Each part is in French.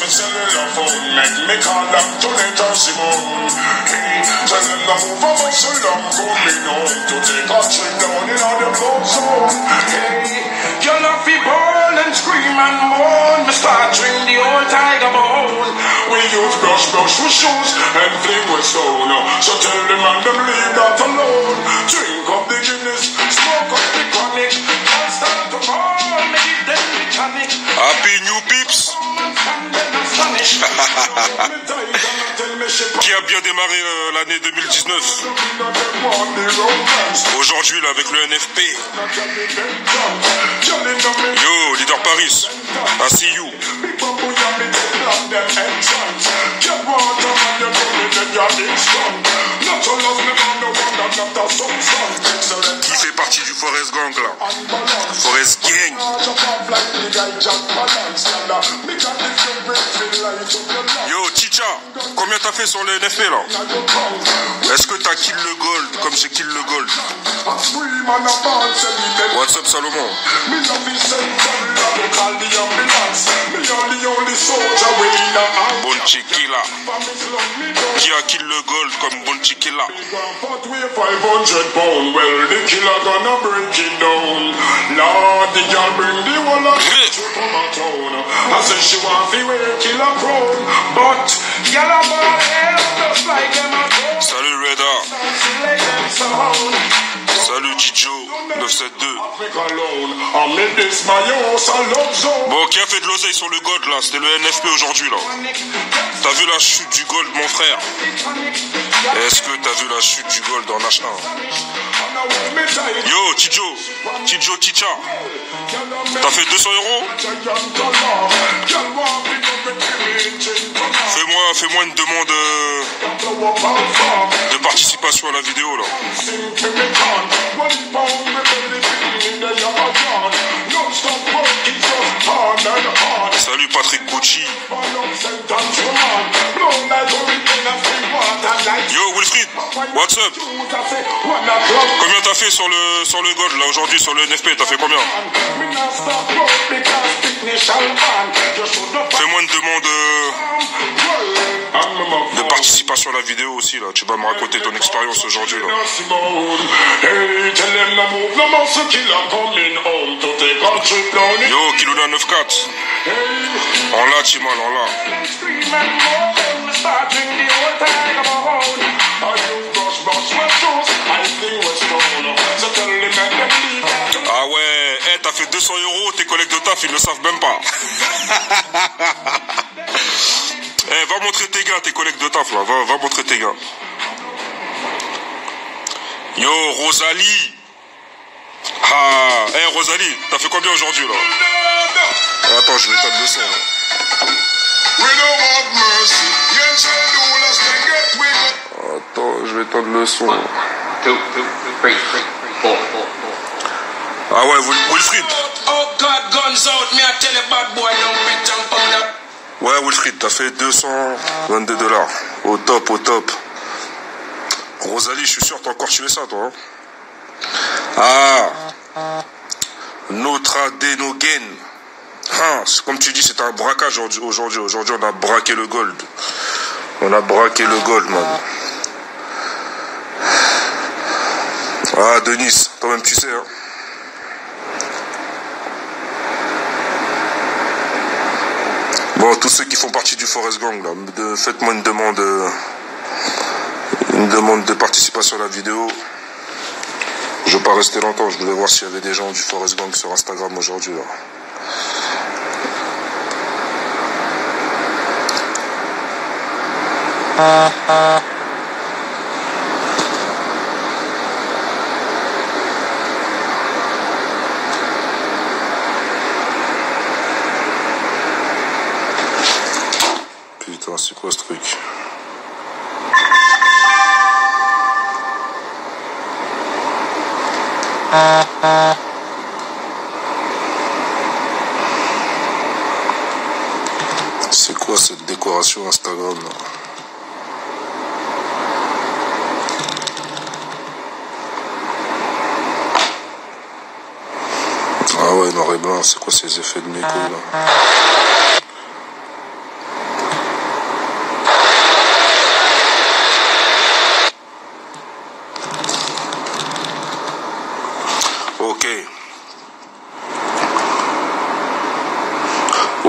me cellular phone, make me call them to let her Simone. Hey, tell them to move a muscle and coming home to take a trip down in all the blood zone. Hey, you're not be ball and scream and moan. Me start drink the old tiger bone. We use brush with shoes and fling with stone. So tell them and them leave that alone. Drink up the Guinness, smoke up the chronic. Can't start to fall, make them the tonic. Happy New Pips. Qui a bien démarré l'année 2019. Aujourd'hui là avec le NFP. Yo, leader Paris. I see you. Qui fait partie du Forest Gang là? Forest Gang. Yo, Chicha, combien t'as fait sur le NFP là? Est-ce que t'as kill le gold comme j'ai kill le gold? What's up Salomon? Bon Chiquila. Qui a kill le gold comme Bon Chiquila? 500 pounds, well the killer gonna break it down. Lord, the girl bring the whole of it from a town. I said she want to wear killer prone, but yellow ball hair just like them a go. Salut Reda. Salut Dijo 972. Bon, qui a fait de l'oseille sur le gold là? C'était le NFP aujourd'hui là. T'as vu la chute du gold mon frère? Est-ce que t'as vu la chute du gold en H1? Yo Tijo, Ticha. T'as fait 200 euros? Fais-moi une demande de participation à la vidéo là. Salut Patrick Gucci. Yo Wilfried, what's up? Combien t'as fait sur le gold là aujourd'hui sur le NFP? T'as fait combien? Fais-moi une demande de participation à la vidéo aussi là. Tu vas me raconter ton expérience aujourd'hui là. Yo Kiluna 94. On l'a Timal, on l'a. Ah ouais, hey, t'as fait 200 euros, tes collègues de taf ils le savent même pas. Hey, va montrer tes gars, tes collègues de taf là, va montrer tes gars. Yo Rosalie. Ah, hey Rosalie, t'as fait combien aujourd'hui là? Attends, je vais éteindre le son là. Attends, je vais éteindre le son. Ah ouais, Wilfried. Ouais, Wilfried, t'as fait 222 $. Au top, au top. Rosalie, je suis sûr, t'as encore tué ça, toi. Hein? Ah. Notre adénogène. Ah, comme tu dis, c'est un braquage aujourd'hui. Aujourd'hui, on a braqué le gold. On a braqué le gold, man. Ah, Denis, toi-même, tu sais, hein. Bon, tous ceux qui font partie du Forest Gang, là, faites-moi une demande de participation à la vidéo. Je vais pas rester longtemps, je voulais voir s'il y avait des gens du Forest Gang sur Instagram aujourd'hui, là. Putain, c'est quoi ce truc? C'est quoi cette décoration Instagram là? Ah ouais, noir et blanc, c'est quoi ces effets de méco là?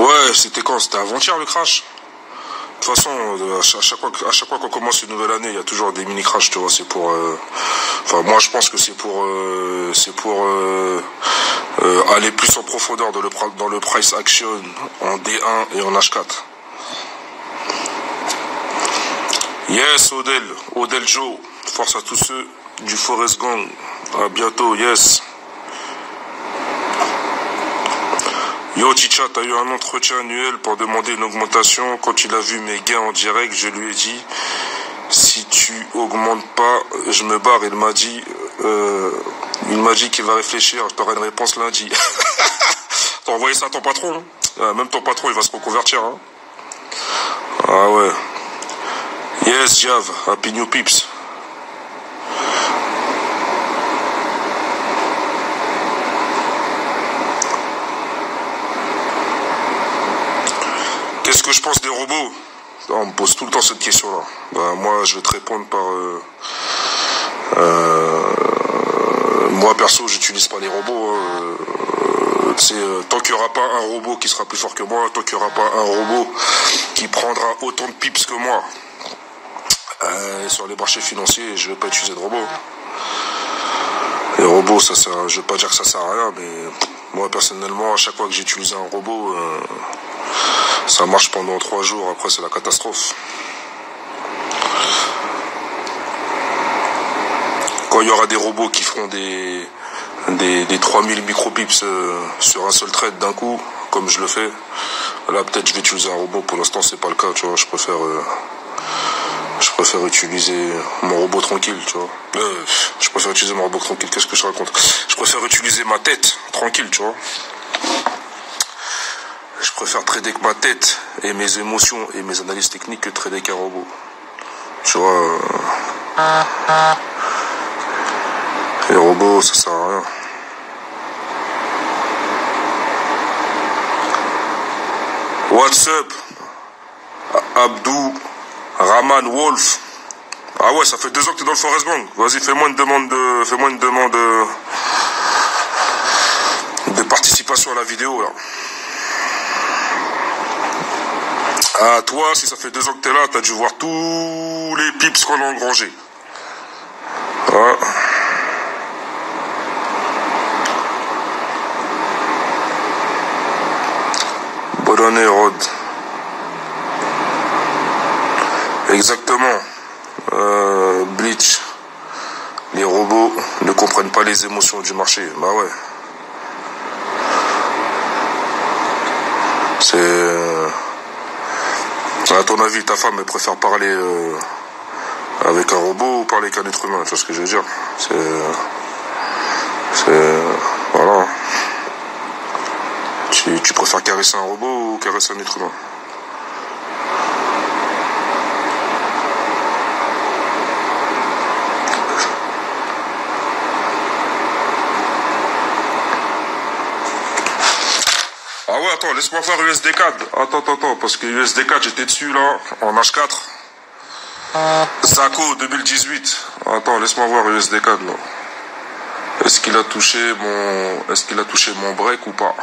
Ouais, c'était quand? C'était avant-hier le crash. De toute façon, à chaque fois qu'on commence une nouvelle année, il y a toujours des mini crashs, tu vois. C'est pour, enfin, moi, je pense que c'est pour aller plus en profondeur dans le price action en D1 et en H4. Yes, Odel Joe, force à tous ceux du Forest Gang. À bientôt, yes. Yo Chicha, t'as eu un entretien annuel pour demander une augmentation. Quand il a vu mes gains en direct, je lui ai dit si tu augmentes pas, je me barre. Il m'a dit qu'il va réfléchir. Je t'aurai une réponse lundi. T'as envoyé ça à ton patron, hein? Même ton patron, il va se reconvertir. Hein? Ah ouais. Yes, Jav. Happy New Pips. Qu'est-ce que je pense des robots? On me pose tout le temps cette question-là. Ben, moi, je vais te répondre par... moi, perso, j'utilise pas les robots. Tant qu'il n'y aura pas un robot qui sera plus fort que moi, tant qu'il n'y aura pas un robot qui prendra autant de pips que moi sur les marchés financiers, je ne vais pas utiliser de robots. Les robots, ça sert, je ne vais pas dire que ça sert à rien, mais moi, personnellement, à chaque fois que j'ai utilisé un robot... ça marche pendant 3 jours, après c'est la catastrophe. Quand il y aura des robots qui feront des 3000 micropips sur un seul trade d'un coup, comme je le fais, là peut-être je vais utiliser un robot. Pour l'instant c'est pas le cas, tu vois. Je préfère utiliser mon robot tranquille, tu vois. Je préfère utiliser mon robot tranquille, qu'est-ce que je raconte? Je préfère utiliser ma tête tranquille, tu vois. Je préfère trader avec ma tête et mes émotions et mes analyses techniques que trader avec un robot. Tu vois, les robots, ça sert à rien. What's up? Abdou, Raman, Wolf. Ah ouais, ça fait 2 ans que t'es dans le Forest Gang. Vas-y, fais-moi une demande de participation à la vidéo, là. Ah, toi, si ça fait 2 ans que t'es là, t'as dû voir tous les pips qu'on a engrangés. Ah. Bonne année, Rod. Exactement. Bleach. Les robots ne comprennent pas les émotions du marché. Bah ouais. À ton avis, ta femme, elle préfère parler avec un robot ou parler avec un être humain? Tu vois ce que je veux dire? Voilà. Tu préfères caresser un robot ou caresser un être humain? Ah ouais, attends, laisse-moi faire USD4. Attends, parce que USD4, j'étais dessus, là, en H4. Zako 2018. Attends, laisse-moi voir USD4, là. Est-ce qu'il a touché mon break ou pas?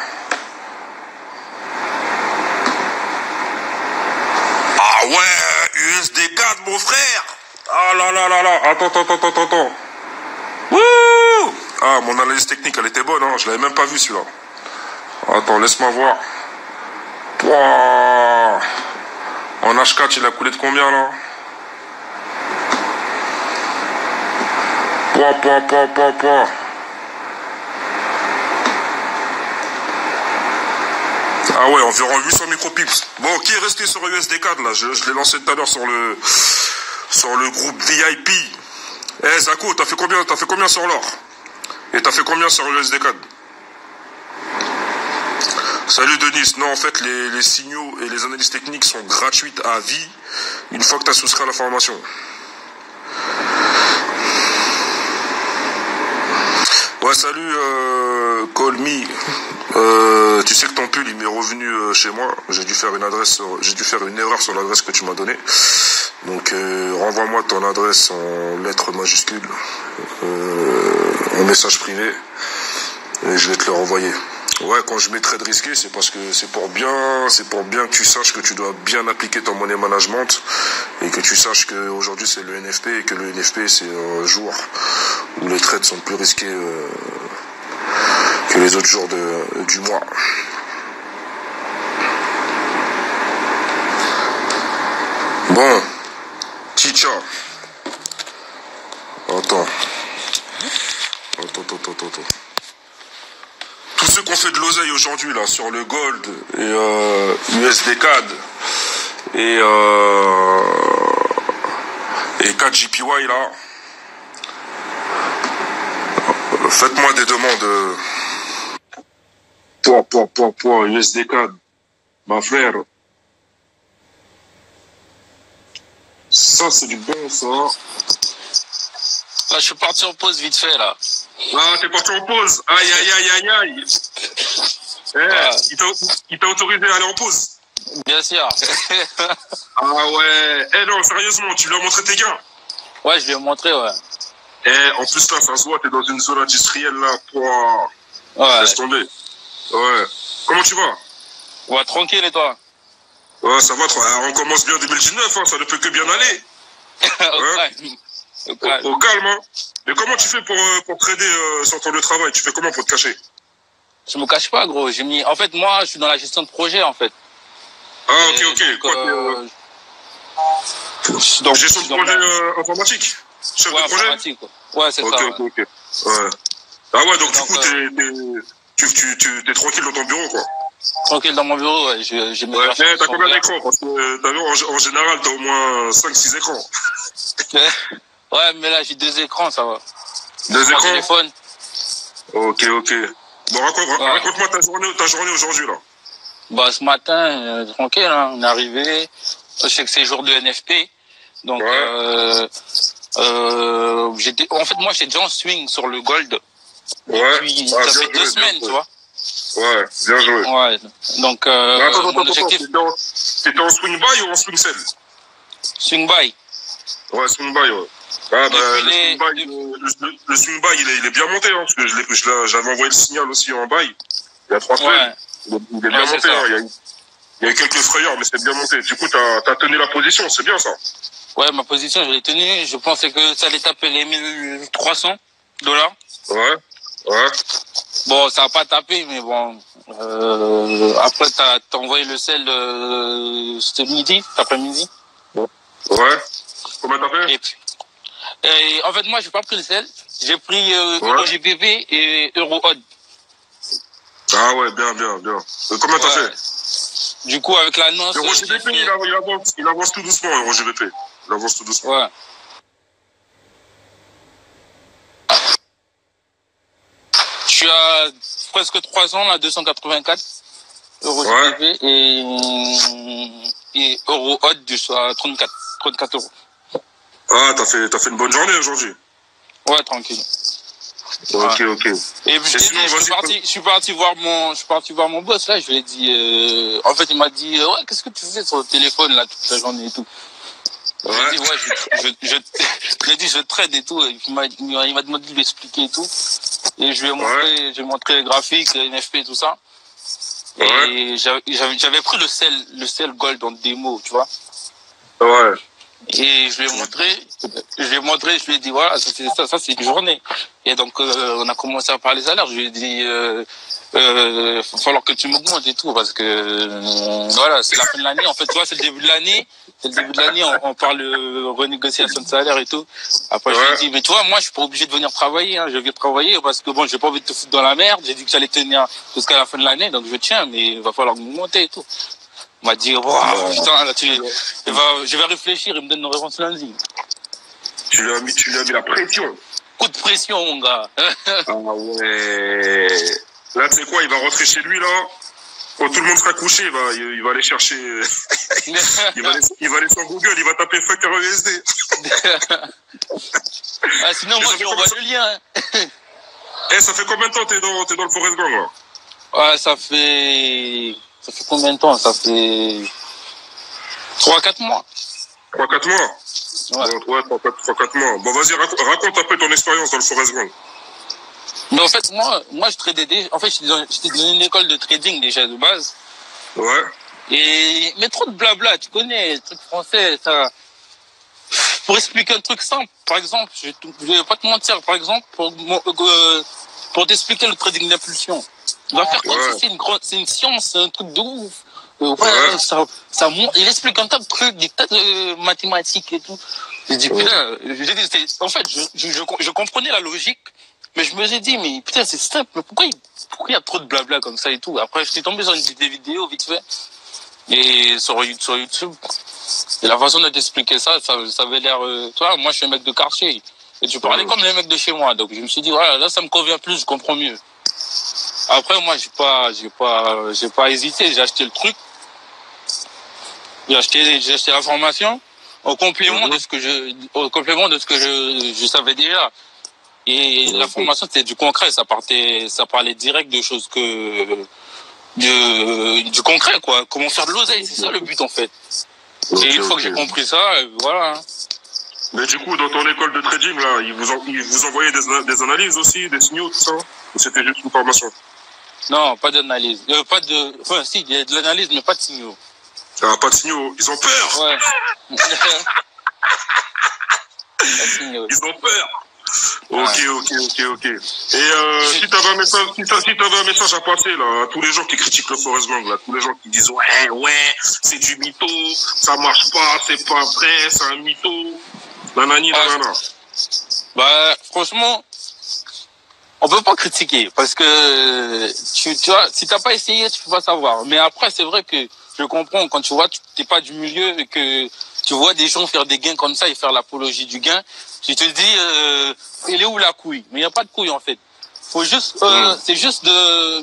Ah ouais, USD4, mon frère. Ah là. Attends. Wouh! Ah, mon analyse technique, elle était bonne, hein. Je l'avais même pas vu, celui-là. Attends, laisse-moi voir. Pouah. En H4, il a coulé de combien, là? Pouah. Ah ouais, environ 800 micropips. Bon, qui est resté sur USD4, là? Je l'ai lancé tout à l'heure sur le groupe VIP. Eh, Zako, t'as fait combien sur l'or? Et t'as fait combien sur USD4? Salut Denis, non en fait les signaux et les analyses techniques sont gratuites à vie une fois que tu as souscrit à la formation. Ouais salut Call Me. Tu sais que ton pull il m'est revenu chez moi. J'ai dû faire une erreur sur l'adresse que tu m'as donnée. Donc renvoie-moi ton adresse en lettres majuscules, en message privé, et je vais te le renvoyer. Ouais, quand je mets trade risqué, c'est parce que c'est pour bien que tu saches que tu dois bien appliquer ton money management et que tu saches qu'aujourd'hui c'est le NFP et que le NFP c'est un jour où les trades sont plus risqués que les autres jours du mois. Bon, Chicha. Attends. Tous ceux qui ont fait de l'oseille aujourd'hui là sur le gold et USD CAD et 4 JPY là, faites-moi des demandes. Point, USD CAD, ma frère. Ça c'est du bon ça. Là, je suis parti en pause vite fait là. Ah, t'es parti en pause. Aïe, aïe, aïe, aïe, aïe. Il t'a autorisé à aller en pause. Bien sûr. Ah ouais. Non, sérieusement, tu lui as montré tes gains? Ouais, je lui ai montré, ouais. En plus, là, ça se voit, t'es dans une zone industrielle, là, pour... Ouais. Laisse tomber. Ouais. Comment tu vas? Ouais, tranquille, et toi? Ouais, ça va, on commence bien 2019, hein, ça ne peut que bien aller. Au calme, hein. Mais comment tu fais pour trader sur ton lieu de travail? Tu fais comment pour te cacher? Je me cache pas, gros. En fait, moi, je suis dans la gestion de projet, en fait. Ah, ok. Donc, gestion de projet informatique? Chef de projet? Informatique, ouais, c'est ça. Ok. Ouais. Ah ouais, donc du coup, t'es tranquille dans ton bureau, quoi. Tranquille dans mon bureau, ouais. T'as combien d'écrans? Parce que t'as vu, en général, t'as au moins 5-6 écrans. Ouais, mais là, j'ai 2 écrans, ça va. 2 écrans? Téléphone. Ok. Bon, raconte-moi ta journée aujourd'hui, là. Bah, ce matin, tranquille, hein, on est arrivé. Je sais que c'est jour de NFP. Donc, ouais. En fait, moi, j'étais déjà en swing sur le gold. Ouais. Depuis, ça fait 2 semaines, tu vois. Ouais, bien joué. Ouais. Donc, mon objectif... T'étais en swing buy ou en swing sell? Swing buy. Ouais, swing buy, ouais. Ah, bah, le swing buy, il est bien monté, hein, parce que j'avais envoyé le signal aussi en buy. Il y a 3 semaines. Ouais. Il est bien monté, hein. Il y a eu quelques frayeurs, mais c'est bien monté. Du coup, t'as tenu la position, c'est bien ça? Ouais, ma position, je l'ai tenue. Je pensais que ça allait taper les $1,300. Ouais. Bon, ça n'a pas tapé, mais bon. Après, t'as envoyé le sel c'était midi, cet après-midi. Ouais. Combien t'as fait? Et en fait, moi, j'ai pas pris le sel. J'ai pris EuroGBP et EuroOdd. Ah ouais, bien. Combien t'as fait? Du coup, avec l'annonce... EuroGBP, il avance tout doucement, EuroGBP. Il avance tout doucement. Ouais. Je suis à presque 300, là, 284 EuroGBP et EuroOdd, je suis à 34 euros. Ah, t'as fait une bonne journée aujourd'hui? Ouais, tranquille. Ok. Et puis je suis parti voir mon boss là. Je lui ai dit, en fait, il m'a dit, ouais, qu'est-ce que tu fais sur le téléphone là toute la journée et tout. Ouais. Je lui ai dit, ouais, je lui ai dit, je trade et tout. Et puis il m'a demandé de lui expliquer et tout. Et je lui ai montré les graphiques, les NFP et tout ça. Et j'avais pris le sel gold en démo, tu vois. Ouais. Et je lui ai montré, je lui ai dit, voilà, ça c'est une journée. Et donc, on a commencé à parler salaire. Je lui ai dit, il va falloir que tu m'augmentes et tout, parce que, voilà, c'est la fin de l'année. En fait, tu vois, c'est le début de l'année. On parle de renégociation de salaire et tout. Après, je lui ai dit, mais tu vois, moi, je suis pas obligé de venir travailler, hein. Je viens travailler parce que bon, j'ai pas envie de te foutre dans la merde. J'ai dit que j'allais tenir jusqu'à la fin de l'année, donc je tiens, mais il va falloir m'augmenter et tout. Il m'a dit, wow, putain, là, je vais réfléchir, il me donne une réponse lundi. Tu lui as mis la pression. Coup de pression, mon gars. Ah ouais. Là, tu sais quoi, il va rentrer chez lui, là. Quand tout le monde sera couché, il va aller chercher... il va aller sur Google, il va taper fucker USD. Sinon, moi, je lui envoie le lien. Ça fait combien de temps t'es dans le Forest Gang, là? Ouais, ça fait combien de temps? Ça fait 3-4 mois. 3-4 mois? Ouais, 3-4 mois. Bon, vas-y, raconte un peu ton expérience dans le Forest Gang. Mais en fait, moi, je tradais. En fait, j'étais dans une école de trading déjà de base. Ouais. Mais trop de blabla, tu connais, les trucs français, ça. Pour expliquer un truc simple, par exemple, je vais pas te mentir, par exemple, pour t'expliquer le trading d'impulsion. Il va faire comme si c'est une science, c'est un truc de ouf. Il explique un tas de trucs, des tas de mathématiques et tout. J'ai dit, putain, en fait, je comprenais la logique, mais je me suis dit, mais putain, c'est simple, mais pourquoi il y a trop de blabla comme ça et tout? Après, j'étais tombé sur des vidéos vite fait, et sur YouTube. Et la façon de t'expliquer ça avait l'air, toi, moi, je suis un mec de quartier. Et tu parlais comme les mecs de chez moi. Donc, je me suis dit, voilà, là, ça me convient plus, je comprends mieux. Après, moi, j'ai pas hésité, j'ai acheté le truc. J'ai acheté la formation au complément de ce que je savais déjà. Et la formation, c'était du concret, ça parlait direct de choses du concret, quoi. Comment faire de l'oseille, c'est ça le but, en fait. Et une fois que j'ai compris ça, voilà. Mais du coup, dans ton école de trading, là, ils vous envoyaient des analyses aussi, des signaux, tout ça? Ou c'était juste une formation? Non, pas d'analyse. Enfin, si, il y a de l'analyse, mais pas de signaux. Ah, pas de signaux. Ils ont peur! Ouais. Ils ont peur! Ok. Et si t'avais un message à passer là, à tous les gens qui critiquent le Forest Gang, là, tous les gens qui disent ouais, c'est du mytho, ça marche pas, c'est pas vrai, c'est un mytho, nanani, nanana. Bah, franchement, on peut pas critiquer parce que tu vois, si t'as pas essayé, tu peux pas savoir. Mais après, c'est vrai que je comprends quand tu vois, tu t'es pas du milieu et que tu vois des gens faire des gains comme ça et faire l'apologie du gain. Tu te dis, elle est où la couille? Mais il n'y a pas de couille en fait. Faut juste, c'est juste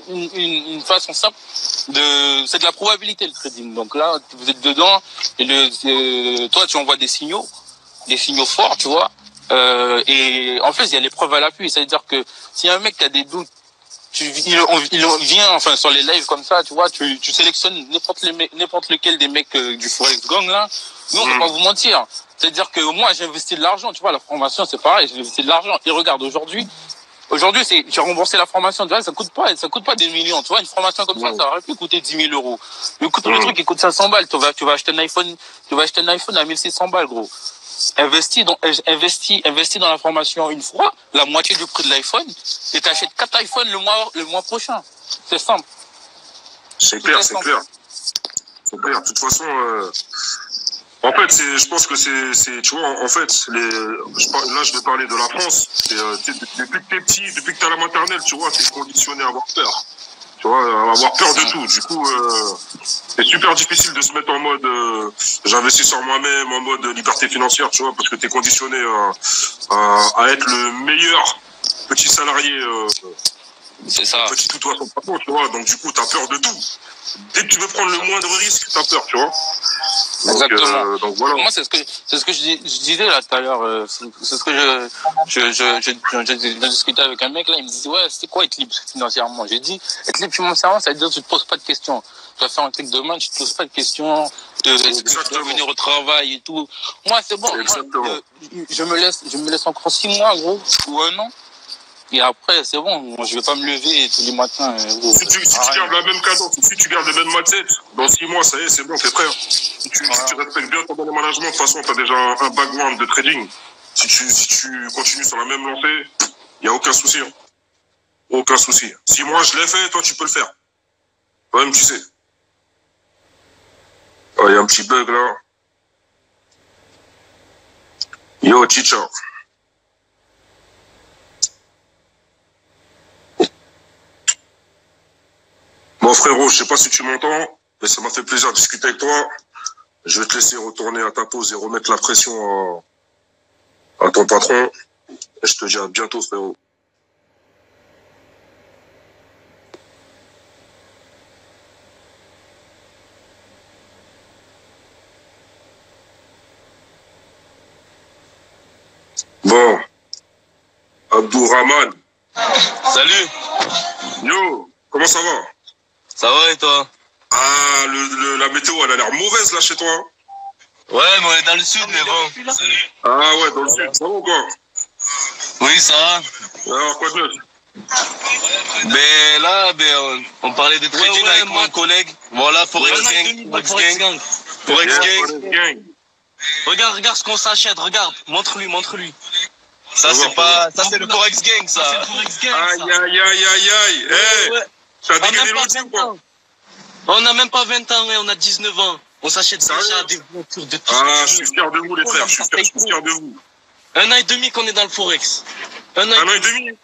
une façon simple c'est de la probabilité le trading. Donc là, vous êtes dedans et toi tu envoies des signaux forts, tu vois. Et en fait, il y a les preuves à l'appui. C'est-à-dire que si un mec qui a des doutes, il vient, enfin, sur les lives comme ça, tu vois, tu sélectionnes n'importe lequel des mecs du Forest Gang là. Nous, on va pas vous mentir. C'est-à-dire que moi, j'ai investi de l'argent, tu vois, la formation, c'est pareil, j'ai investi de l'argent. Et regarde, aujourd'hui, j'ai remboursé la formation, tu vois, ça coûte pas des millions, tu vois, une formation comme ça aurait pu coûter 10 000 euros. Le truc, il coûte 500 balles, tu vas acheter un iPhone à 1600 balles, gros. Investis dans la formation une fois, la moitié du prix de l'iPhone, et t'achètes 4 iPhones le mois prochain. C'est simple. C'est clair. De toute façon, en fait, je pense que tu vois, en fait, là, je vais parler de la France. Depuis que t'es petit, depuis que t'es à la maternelle, tu vois, t'es conditionné à avoir peur. Tu vois, avoir peur de tout. Du coup, c'est super difficile de se mettre en mode j'investis sur moi-même, en mode liberté financière, tu vois, parce que t'es conditionné à être le meilleur petit salarié. C'est ça. Petit tout toi son patron, tu vois. Donc du coup, t'as peur de tout. Dès que tu veux prendre le moindre risque, t'as peur, tu vois. Exactement. Donc voilà. Moi, c'est ce que je disais là tout à l'heure. C'est ce que je discutais avec un mec là. Il me disait ouais, c'est quoi être libre financièrement? J'ai dit être libre financièrement, ça veut dire que tu te poses pas de questions. Tu vas faire un truc demain, tu te poses pas de questions de venir au travail et tout. Moi, c'est bon. Moi, je me laisse encore 6 mois, gros, ou 1 an. Et après, c'est bon, je vais pas me lever tous les matins. Si tu gardes la même cadence, si tu gardes le même mindset, dans 6 mois, ça y est, c'est bon, t'es prêt. Si tu respectes bien ton management, de toute façon, t'as déjà un background de trading. Si tu continues sur la même lancée, il n'y a aucun souci. Hein. Aucun souci. Si moi je l'ai fait, toi tu peux le faire. Toi-même, tu sais. Oh, il y a un petit bug là. Yo, Chicha. Bon frérot, je sais pas si tu m'entends, mais ça m'a fait plaisir de discuter avec toi. Je vais te laisser retourner à ta pause et remettre la pression à ton patron. Et je te dis à bientôt frérot. Bon, Abdourahman. Salut. Yo, comment ça va? Ça va et toi? Ah, la météo, elle a l'air mauvaise là chez toi. Ouais, mais on est dans le sud, mais bon. Ah ouais, dans le sud, ça va ou quoi? Oui, ça va. Alors, quoi de neuf? Mais là, on parlait de trading avec mon collègue. Voilà, Forex Gang. Forex Gang. Regarde ce qu'on s'achète, regarde. Montre-lui. Ça, c'est le Forex Gang, ça. C'est le Forex Gang, ça. Aïe. T'as dégainé l'autre ou quoi? On n'a même pas 20 ans, on a 19 ans. On s'achète déjà des voitures de tout. Ah, je suis fier de vous, les frères. Je suis fier de vous. 1 an et demi qu'on est dans le Forex. 1 an et demi.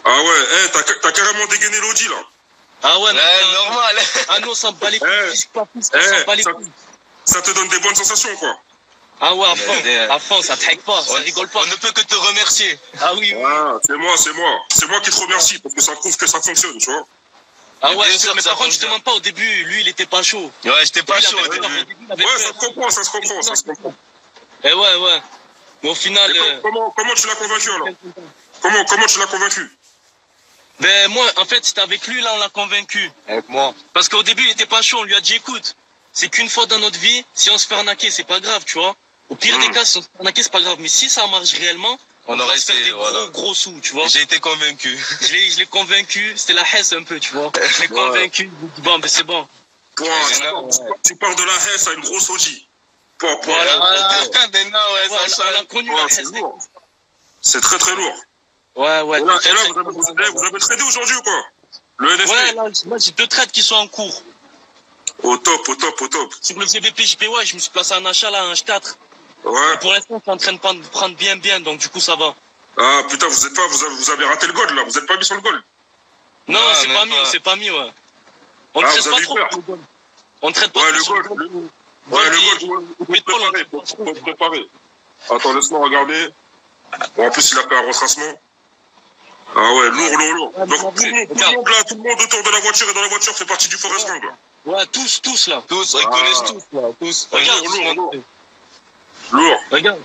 Ah ouais, t'as carrément dégainé l'Audi, là. Ah ouais, normal. Ah non, on s'en bat les couilles. Ça te donne des bonnes sensations, quoi. Ah ouais, à fond, ça te hack pas, ça rigole pas. On ne peut que te remercier. Ah oui. Ah, c'est moi. C'est moi qui te remercie, parce que ça prouve que ça fonctionne, tu vois. Ah ouais, mais par contre, je te mens pas, au début, lui, il était pas chaud. Ouais, j'étais pas chaud au début. Ouais, ça se comprend. Eh ouais. Mais au final... Comment tu l'as convaincu, alors? Comment tu l'as convaincu? Ben moi, en fait, c'était avec lui, là, on l'a convaincu. Avec moi. Parce qu'au début, il était pas chaud, on lui a dit, écoute, c'est qu'une fois dans notre vie, si on se fait arnaquer, c'est pas grave, tu vois. Au pire des cas, si on se fait arnaquer, c'est pas grave. Mais si ça marche réellement, on aurait se faire des gros sous, tu vois. J'ai été convaincu. Je l'ai convaincu, c'était la Hesse un peu, tu vois. Je l'ai convaincu, bon, ben c'est bon. Tu parles de la Hesse à une grosse Audi. Voilà. On a connu la Hesse. C'est très très lourd. Ouais. Et là, vous avez tradé aujourd'hui ou quoi? Le NFT? Ouais, là j'ai 2 trades qui sont en cours. Au top. Sur le CBP JPY, je me suis placé en achat là, un H4. Ouais. Et pour l'instant, je suis en train de prendre bien, donc du coup, ça va. Ah putain, vous avez raté le gold là, vous êtes pas mis sur le gold. Non, c'est pas mis, ouais. On ne traite pas trop le gold. On ne traite pas trop le gold. Ouais, le gold, faut préparer. Attends, laisse-moi regarder. Bon, en plus, il a fait un retracement. Ah ouais, lourd. Donc, tout le monde autour de la voiture et dans la voiture fait partie du Forest Gang, là. Ouais, tous là. Tous, ils connaissent tous, là. Tous. Regarde, lourd. Regarde.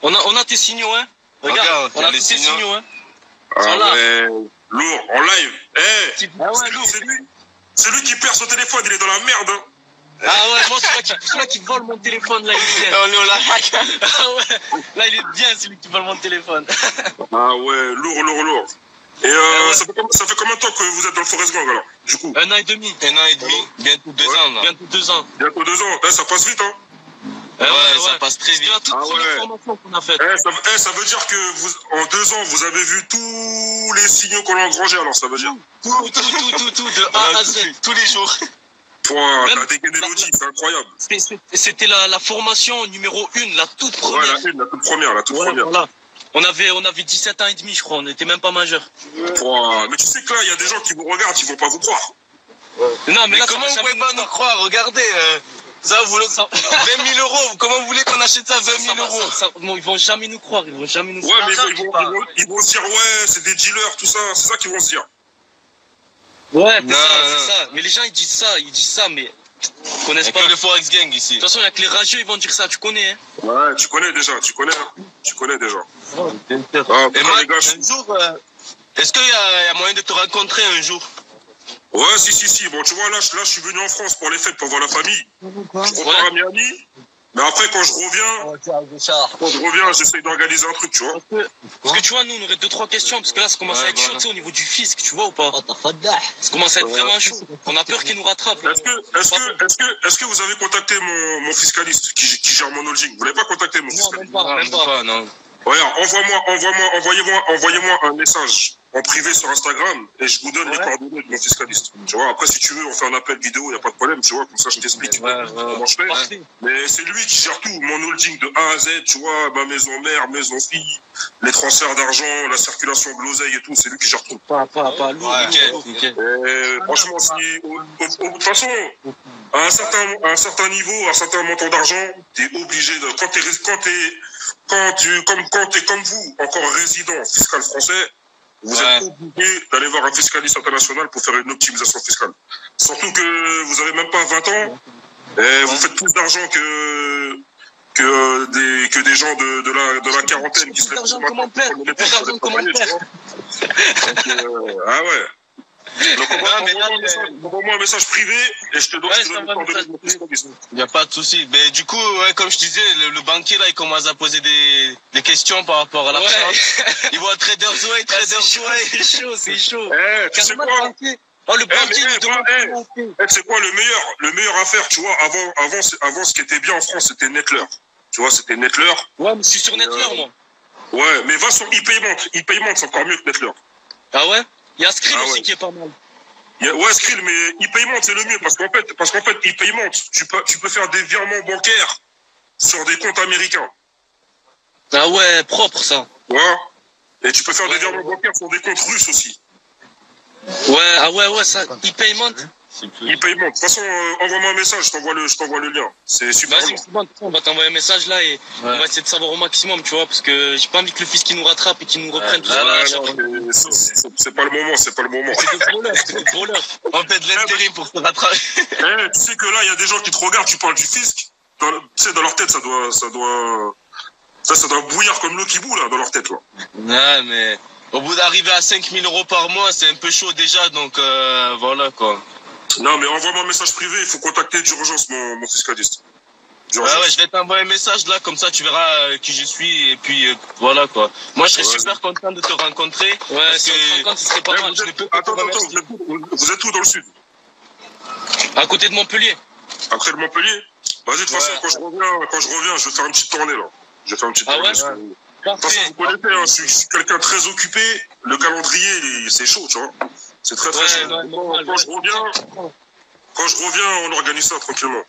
On a tes signaux, hein. Regarde, on a tes signaux, hein. Ah ouais, lourd, en live. C'est lui qui perd son téléphone, il est dans la merde, hein. Ah ouais, moi, celui qui vole mon téléphone, là, il est bien. On la hack. Ah ouais, là, il est bien, celui qui vole mon téléphone. Ah ouais, lourd. Et ça fait combien de temps que vous êtes dans le Forest Gang, alors, du coup? 1 an et demi. 1 an et demi, bientôt 2 ans, là. Bientôt 2 ans. Bientôt 2 ans, ça passe vite, hein. Ouais, ça passe très vite. C'est toute première formation qu'on a faite. Ça veut dire que en 2 ans, vous avez vu tous les signaux qu'on a engrangés, alors ça veut dire? Tout, de A à Z, tous les jours. T'as dégainé l'Audi, c'est incroyable. C'était la formation numéro 1, la toute première. Ouais, la toute première. Voilà. On avait 17 ans et demi, je crois, on n'était même pas majeurs. Mais tu sais que là, il y a des gens qui vous regardent, ils vont pas vous croire. Non, mais là, comment vous pouvez pas nous croire? Regardez, ça, 20 000 €, comment vous voulez qu'on achète ça 20 000 €? Bon, ils vont jamais nous croire, Ouais, mais ils vont se dire, ouais, c'est des dealers, tout ça, c'est ça qu'ils vont se dire. Ouais, c'est ça. Mais les gens, ils disent ça, mais ils connaissent pas. Il y a que le Forex Gang ici. De toute façon, il y a que les rageux, ils vont dire ça, tu connais, hein. Ouais, tu connais déjà. Et moi, les gars, un jour, est-ce qu'il y a moyen de te rencontrer un jour? Ouais, si. Bon, tu vois, là, je suis venu en France pour les fêtes, pour voir la famille. Je repars à Miami. Mais après, quand je reviens, j'essaye d'organiser un truc, tu vois. Parce que tu vois, nous, on aurait 2-3 questions, parce que là, ça commence à être chaud, tu sais, au niveau du fisc, tu vois ou pas? Ça commence à être vraiment chaud. On a peur qu'il nous rattrape. Est-ce que vous avez contacté mon fiscaliste qui gère mon holding? Vous l'avez pas contacté, mon fiscaliste? Même pas, non. Ouais, envoyez-moi un message en privé sur Instagram et je vous donne les coordonnées de mon fiscaliste. Tu vois, après, si tu veux, on fait un appel vidéo, il n'y a pas de problème, tu vois, comme ça, je t'explique comment je fais. Mais c'est lui qui gère tout, mon holding de A à Z, tu vois, ma maison mère, maison fille, les transferts d'argent, la circulation de l'oseille et tout, c'est lui qui gère tout. Pas lourd. Franchement, de toute façon, à un certain niveau, à un certain montant d'argent, t'es obligé de, quand t'es comme vous, encore résident fiscal français, vous êtes obligé d'aller voir un fiscaliste international pour faire une optimisation fiscale. Surtout que vous avez même pas 20 ans, et vous faites plus d'argent que des gens de la quarantaine qui se lèvent d'argent comme mon père. Ah ouais. Donc, envoie-moi un message privé et je te donne Il n'y a pas de souci. Mais du coup, ouais, comme je disais, le banquier là, il commence à poser des questions par rapport à l'argent. Il voit Traders Way. C'est chaud. Tu sais quoi? Oh, le banquier nous demande. C'est quoi le meilleur à faire, tu vois, avant, ce qui était bien en France, c'était Nettler. Tu vois, c'était Nettler. Ouais, mais je suis sur Nettler, moi. Ouais, mais va sur ePayment. ePayment, c'est encore mieux que Nettler. Ah ouais? Il y a Skrill aussi qui est pas mal. Ouais, Skrill, mais ePayment, c'est le mieux. Parce qu'en fait, ePayment, tu peux faire des virements bancaires sur des comptes américains. Ah ouais, propre, ça. Ouais. Et tu peux faire des virements bancaires sur des comptes russes aussi. Ouais, ah ouais, ça, ePayment. ePayment. De toute façon, envoie-moi un message, je t'envoie le lien. C'est super. Vas-y, c'est bon, on va t'envoyer un message là et on va essayer de savoir au maximum, tu vois, parce que j'ai pas envie que le fils qui nous rattrape et qui nous reprenne tout ça. C'est pas le moment. C'est de voleurs. On fait de l'intérim pour se rattraper. Tu sais que là, il y a des gens qui te regardent, tu parles du fisc. Tu sais, dans leur tête, ça doit bouillir comme l'eau qui bout, là, dans leur tête, là. Ouais, mais au bout d'arriver à 5 000 € par mois, c'est un peu chaud déjà, donc voilà, quoi. Non, mais envoie-moi un message privé, il faut contacter d'urgence mon fiscaliste. Ouais, je vais t'envoyer un message là, comme ça tu verras qui je suis, et puis voilà, quoi. Moi, je serais super content de te rencontrer. Ouais, si on te rencontre, ce serait pas mal. Attends, vous êtes où dans le sud? À côté de Montpellier. À côté de Montpellier? Vas-y, de toute façon, quand je reviens, je vais faire une petite tournée, là. Je vais faire une petite tournée. De toute façon, vous connaissez, hein, je suis quelqu'un de très occupé. Le calendrier, c'est chaud, tu vois. C'est très chaud. Quand je reviens, on organise ça tranquillement.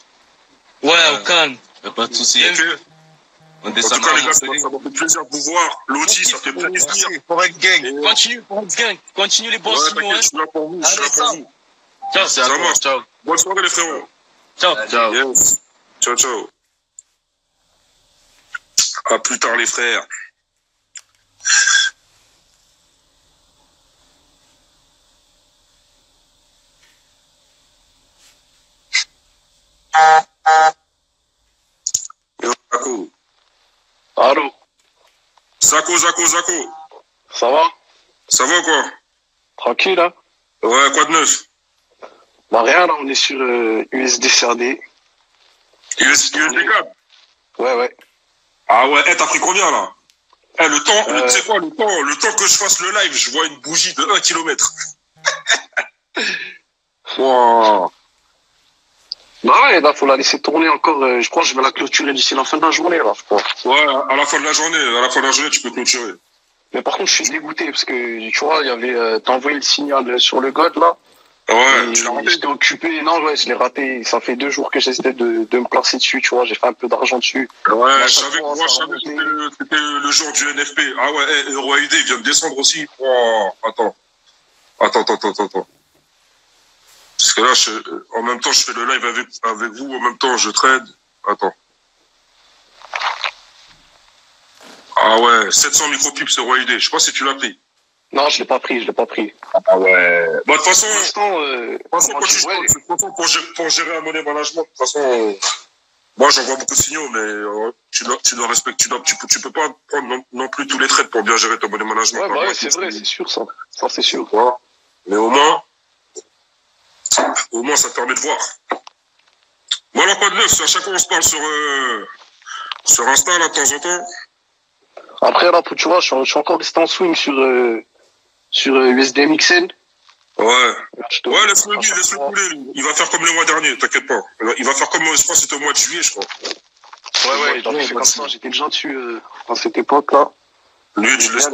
Ouais, au calme. Y a pas de souci. En tout cas, les gars, ça m'a fait plaisir de vous voir. Loti, ça fait plaisir. Forex Gang. Continue les bons signaux. Je suis là pour vous. Ciao, c'est à toi. Ciao. Bonne soirée, les frérots. Ciao. Yes. Ciao. À plus tard, les frères. Yo, Zako. Allô? Zako. Ça va? Ça va quoi? Tranquille, hein? Ouais, quoi de neuf? Bah rien, là, on est sur USD-CRD. USD-CAD? Ouais. Ah ouais, t'as pris combien là? Tu sais quoi, le temps que je fasse le live, je vois une bougie de 1 km. Wow. Bah ouais, là, faut la laisser tourner encore. Je crois que je vais la clôturer d'ici la fin de la journée, là, je crois. Ouais, à la fin de la journée, tu peux clôturer. Mais par contre, je suis dégoûté parce que, tu vois, il y avait, t'as envoyé le signal sur le God, là. Ouais, tu l'as raté. J'étais occupé. Non, ouais, je l'ai raté. Ça fait 2 jours que j'essaie de me placer dessus, tu vois. J'ai fait un peu d'argent dessus. Ouais, je savais que c'était le jour du NFP. Ah ouais, EuroAID vient de descendre aussi. Oh, attends. Parce que là, en même temps, je fais le live avec vous. En même temps, je trade. Attends. Ah ouais, 700 micropips EuroAID. Je sais pas si tu l'as pris. Non, je l'ai pas pris. Ah ouais. Bah, de toute façon, pour gérer un money management, de toute façon, moi, j'envoie beaucoup de signaux, mais tu dois respecter, tu peux pas prendre non plus tous les trades pour bien gérer ton money management. Ouais, bah ouais, c'est vrai, c'est sûr, ça. Ça, c'est sûr. Ouais. Mais au moins, ça te permet de voir. Bon, alors, pas de neuf, à chaque fois, on se parle sur Insta, là, de temps en temps. Après, là, tu vois, je suis encore resté en swing sur USDMXN. Ouais. Laisse-le couler. Il va faire comme le mois dernier, t'inquiète pas. Il va faire comme, je pense, c'était au mois de juillet, je crois. Ouais, il a fait comme ça. J'étais déjà dessus à cette époque-là. Lui, tu laisses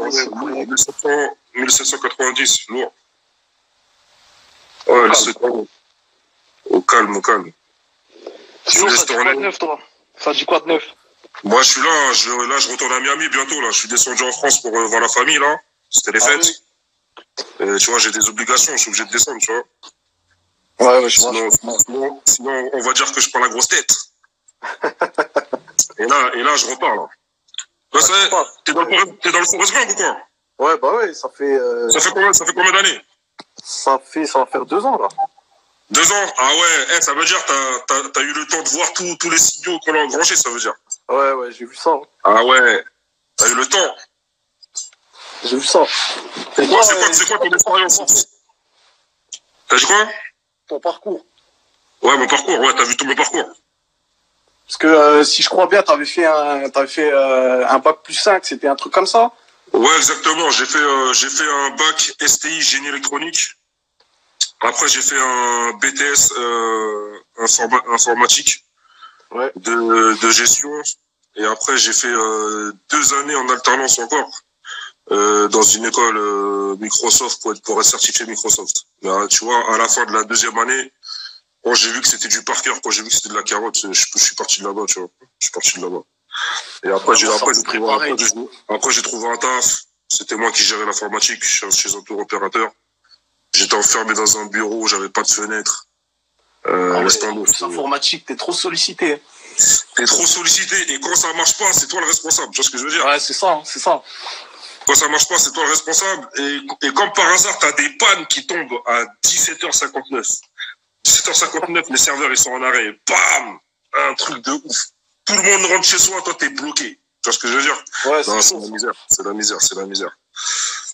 1790, lourd. Ouais, au calme. Sinon, ça dit quoi de neuf, toi? Ça dit quoi de neuf? Moi, je suis là, je retourne à Miami bientôt, là. Je suis descendu en France pour voir la famille, là. C'était les fêtes. Oui. Tu vois, j'ai des obligations, je suis obligé de descendre, tu vois. Ouais, je vois. Sinon, on va dire que je prends la grosse tête. et là, je repars, là. T'es dans le Forest Bank ou quoi? Ouais, bah ouais, ça fait... Ça fait combien d'années? Ça va faire 2 ans, là. 2 ans? Ah ouais, ça veut dire t'as eu le temps de voir tous les signaux qu'on a engrangés, ça veut dire. Ouais, j'ai vu ça. Hein. Ah ouais, t'as eu le temps. J'ai vu ça. C'est quoi ton expérience? T'as dit quoi? Ton parcours. Ouais, mon parcours, ouais, t'as vu tout mon parcours. Parce que si je crois bien, t'avais fait un bac plus 5, c'était un truc comme ça? Ouais, exactement. J'ai fait un bac STI génie électronique. Après, j'ai fait un BTS informatique Ouais. de gestion. Et après, j'ai fait 2 années en alternance encore dans une école Microsoft pour être certifié Microsoft. Là, tu vois, à la fin de la 2e année, quand j'ai vu que c'était du par cœur, quand j'ai vu que c'était de la carotte, je suis parti de là-bas, tu vois. Je suis parti de là-bas. Et après, j'ai trouvé un taf. C'était moi qui gérais l'informatique chez un tour opérateur. J'étais enfermé dans un bureau, j'avais pas de fenêtre. L'informatique, t'es trop sollicité. T'es trop sollicité et quand ça marche pas, c'est toi le responsable. Tu vois ce que je veux dire? Ouais, c'est ça, c'est ça. Quand ça marche pas, c'est toi le responsable. Et comme par hasard, t'as des pannes qui tombent à 17h59. 17h59, les serveurs, ils sont en arrêt. Bam! Un truc de ouf. Tout le monde rentre chez soi, toi, t'es bloqué. Tu vois ce que je veux dire? Ouais, c'est la misère. C'est la misère, c'est la misère.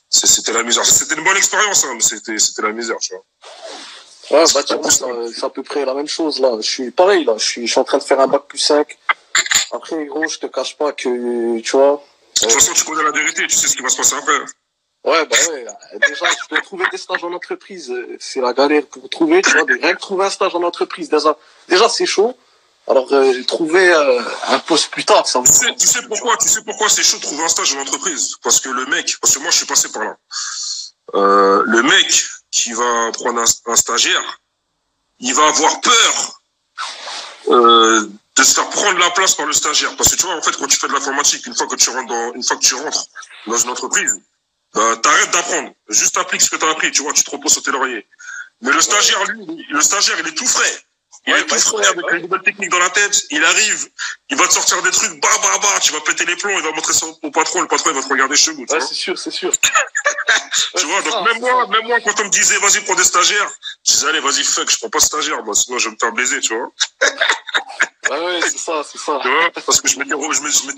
C'était la misère. C'était une bonne expérience, hein, mais c'était la misère, tu vois. Ouais, bah, tu vois, c'est à peu près la même chose, là. Je suis pareil, là. Je suis en train de faire un bac plus 5. Après, gros, je te cache pas que, tu vois. De toute façon, tu connais la vérité, tu sais ce qui va se passer après. Ouais, bah ouais. Déjà, tu dois trouver des stages en entreprise. C'est la galère pour trouver, tu vois. Rien que trouver un stage en entreprise, déjà c'est chaud. Alors, trouver un poste plus tard, ça va. Tu sais pourquoi c'est chaud de trouver un stage en entreprise? Parce que parce que moi, je suis passé par là. Le mec qui va prendre un stagiaire, il va avoir peur de se faire prendre la place par le stagiaire. Parce que tu vois, en fait, quand tu fais de l'informatique, une fois que tu rentres dans une entreprise, bah, t'arrêtes d'apprendre. Juste applique ce que t'as appris, tu vois, tu te reposes sur tes lauriers. Mais le stagiaire, il est tout frais. Il est tout frais avec les nouvelles techniques dans la tête. Il arrive, il va te sortir des trucs, tu vas péter les plombs, il va montrer ça au patron, le patron, il va te regarder cheveux. Ouais, c'est sûr. Tu vois, donc même moi, quand on me disait, vas-y, prends des stagiaires, je disais, allez, vas-y, fuck, je prends pas de stagiaire, moi, sinon je vais me faire baiser, tu vois. Ouais, c'est ça. Tu vois, parce que je m'étais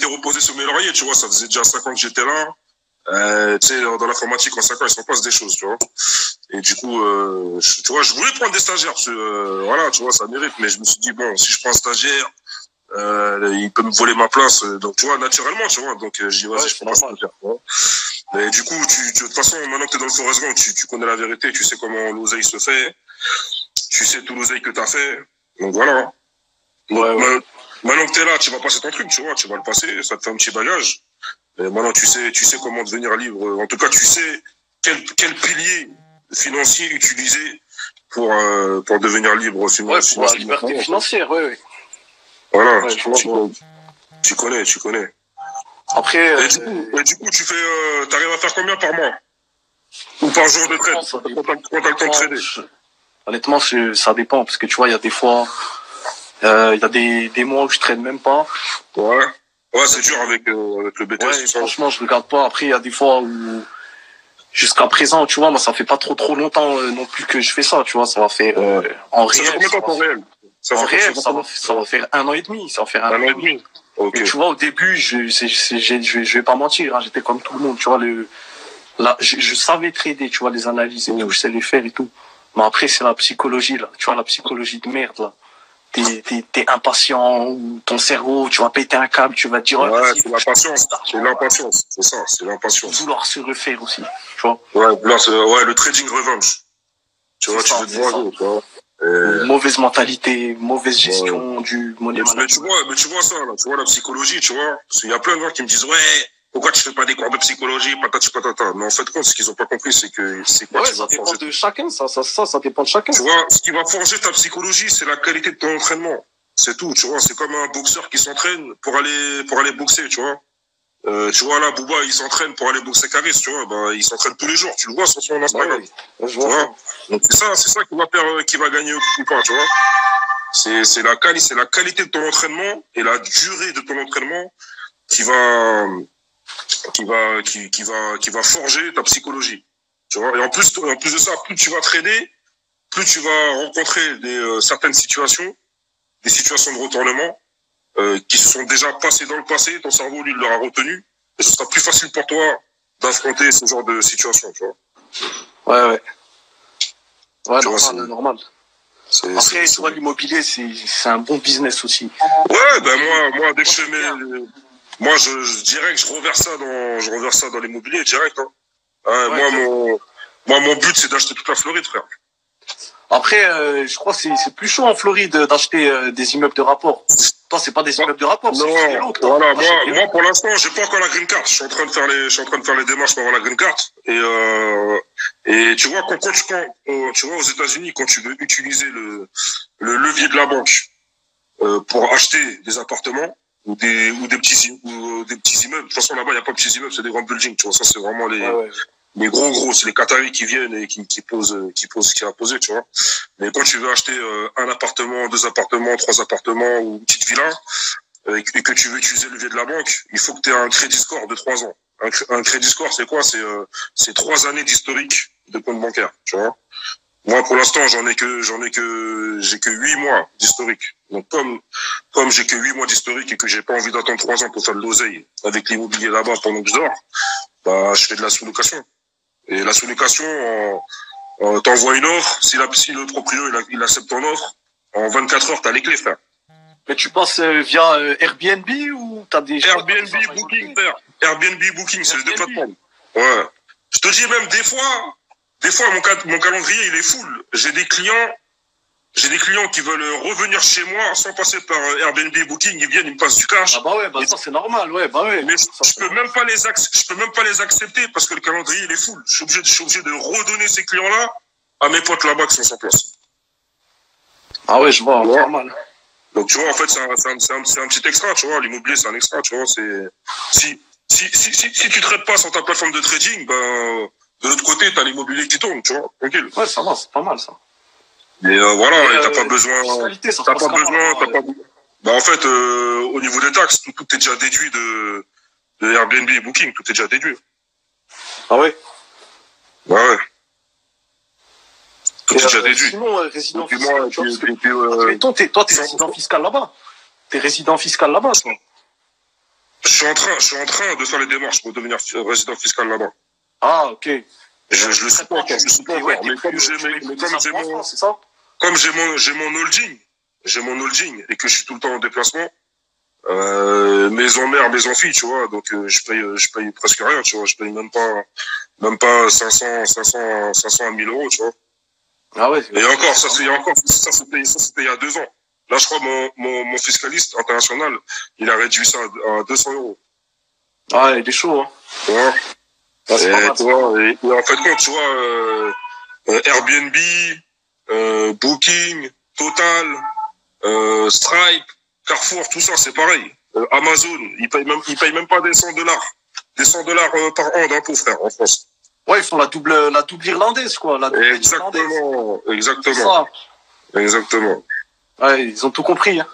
reposé sur mes lauriers, tu vois, ça faisait déjà 5 ans que j'étais là. Tu sais, dans l'informatique, en 5 ans, il s'en passe des choses, tu vois. Et du coup, tu vois, je voulais prendre des stagiaires, parce que, voilà, tu vois, ça mérite, mais je me suis dit, bon, si je prends un stagiaire, il peut me voler ma place, donc, tu vois, naturellement, tu vois, donc, je dis, vas-y, je prends un stagiaire, tu vois. Et du coup, de toute façon, maintenant que t'es dans le Forest Gump, tu connais la vérité, tu sais comment l'oseille se fait, tu sais tout l'oseille que t'as fait, donc voilà. Ouais. Maintenant que t'es là, tu vas passer ton truc, tu vois, tu vas le passer, ça te fait un petit bagage. Et maintenant, tu sais comment devenir libre. En tout cas, tu sais quel pilier financier utiliser pour devenir libre financièrement. Ouais, pour la liberté financière, ouais. Voilà, ouais, tu connais. Après, et du coup, t'arrives à faire combien par mois? Ou par jour de trade? Quand t'as le temps de trader? Honnêtement, ça dépend, parce que tu vois, il y a des fois, il y a des mois où je trade même pas. Ouais, c'est dur avec le BTS. Ouais, franchement, je regarde pas. Après, il y a des fois où, jusqu'à présent, tu vois, moi, ça fait pas trop longtemps non plus que je fais ça, tu vois, ça va faire en réel. Ça fait combien de temps en réel? Ça va faire 1 an et demi. Ça va faire un an et demi. Okay. Et tu vois, au début, je vais pas mentir, hein, j'étais comme tout le monde, tu vois, je savais trader, tu vois, les analyses et tout, je sais les faire et tout. Mais après, c'est la psychologie, là, tu vois, la psychologie de merde, là. T'es impatient, ou ton cerveau, tu vas péter un câble, tu vas te dire, ouais, c'est l'impatience, c'est l'impatience. Vouloir se refaire aussi, tu vois. Ouais, le trading revenge. Tu vois, tu veux te venger, tu vois. Mauvaise mentalité, mauvaise gestion du money management. Mais tu vois ça, là, tu vois la psychologie, tu vois. Parce qu'il y a plein de gens qui me disent, ouais, pourquoi tu fais pas des cours de psychologie, patati patata. Mais en fait, ce qu'ils ont pas compris, c'est quoi ouais, ça dépend de chacun, ça dépend de chacun. Tu vois, ce qui va forger ta psychologie, c'est la qualité de ton entraînement. C'est tout, tu vois. C'est comme un boxeur qui s'entraîne pour aller boxer, tu vois. Tu vois, là, Booba, il s'entraîne pour aller boxer Caris, tu vois. Bah, il s'entraîne tous les jours, tu le vois sur son Instagram. Ouais, tu vois. Donc, c'est ça qui va gagner ou pas, tu vois. C'est la qualité de ton entraînement et la durée de ton entraînement qui va forger ta psychologie. Tu vois. Et en plus de ça, plus tu vas trader, plus tu vas rencontrer certaines situations, des situations de retournement, qui se sont déjà passées dans le passé, ton cerveau, lui, l'aura retenu, et ce sera plus facile pour toi d'affronter ce genre de situation, tu vois. Ouais. Ouais, Tu vois, normal, normal. c'est- Après, c'est- tu vois, l'immobilier, c'est un bon business aussi. Ouais, ben moi, dès que je fais moi, je dirais que je reverse ça dans l'immobilier direct, hein. Hein, Ouais. moi, mon but, c'est d'acheter toute la Floride, frère. Après, je crois que c'est plus chaud en Floride d'acheter des immeubles de rapport. Toi, c'est pas des immeubles de rapport, c'est juste des Non, lots que t'as. voilà, T'achètes des lots. moi, pour l'instant, j'ai pas encore la green card. Je suis en train de faire les démarches pour avoir la green card. Et tu vois, tu vois, aux États-Unis, quand tu veux utiliser le levier de la banque, pour acheter des appartements, ou des petits immeubles. De toute façon, là-bas, il n'y a pas de petits immeubles, c'est des grands buildings, tu vois. Ça, c'est vraiment Ouais. les gros, c'est les Qataris qui viennent et qui posent ce qu'il y a à poser, tu vois. Mais quand tu veux acheter un appartement, 2 appartements, 3 appartements ou une petite villa, et que tu veux utiliser le levier de la banque, il faut que tu aies un crédit score de 3 ans. Un crédit score, c'est quoi? C'est 3 années d'historique de compte bancaire, tu vois. Moi, pour l'instant, j'ai que 8 mois d'historique. Donc, comme j'ai que 8 mois d'historique et que j'ai pas envie d'attendre 3 ans pour faire de l'oseille avec l'immobilier là-bas pendant que je dors, bah, je fais de la sous-location. Et la sous-location, t'envoies une offre, si le proprio, il accepte ton offre, en 24 heures, t'as les clés, frère. Mais tu passes via Airbnb ou t'as des... Airbnb Booking, frère. Airbnb Booking, c'est les 2 plateformes. Ouais. Je te dis même, des fois, mon calendrier, il est full. J'ai des clients qui veulent revenir chez moi sans passer par Airbnb Booking. Ils viennent, ils me passent du cash. Ah bah ouais, bah ça c'est normal, ouais, bah ouais. Mais je peux même pas les accepter parce que le calendrier, il est full. Je suis obligé de redonner ces clients-là à mes potes là-bas qui sont sur place. Ah ouais, je vois, Ouais. normal. Donc, tu vois, en fait, c'est un petit extra, tu vois. L'immobilier, c'est un extra, tu vois. Si tu traites pas sur ta plateforme de trading, ben, de l'autre côté, t'as l'immobilier qui tourne, tu vois. Tranquille. Ouais, ça va, c'est pas mal ça. Mais voilà, Et, et t'as pas besoin. fiscalité, ça se T'as passe pas comment, besoin. Bah en fait, au niveau des taxes, tout est déjà déduit de Airbnb et Booking, tout est déjà déduit. Ah ouais. Bah ouais. Tout est déjà déduit. Sinon, résident Et puis fiscal, moi, tu vois, parce que... puis, toi, t'es résident fiscal là-bas. T'es résident fiscal là-bas, toi. je suis en train de faire les démarches pour devenir résident fiscal là-bas. Ah, ok. Je le suis pas encore, je le suis pas encore. Mais comme j'ai mon holding, et que je suis tout le temps en déplacement, maison mère, maison fille, tu vois, donc je paye presque rien, tu vois, je paye même pas 500 à 1000 euros, tu vois. Ah ouais. Et encore, ça c'était il y a 2 ans. Là, je crois mon fiscaliste international, il a réduit ça à 200 euros. Ah, il est chaud, hein. Tu vois. Ah, c'est pas mal, Tu vois, et en fait, compte, tu vois, Airbnb, Booking, Total, Stripe, Carrefour, tout ça, c'est pareil. Amazon, ils payent même pas des 100 dollars. Des 100 dollars par an d'impôt, frère, en France. Ouais, ils font la double irlandaise, quoi. La double Exactement, exactement. Ouais, ils ont tout compris, hein.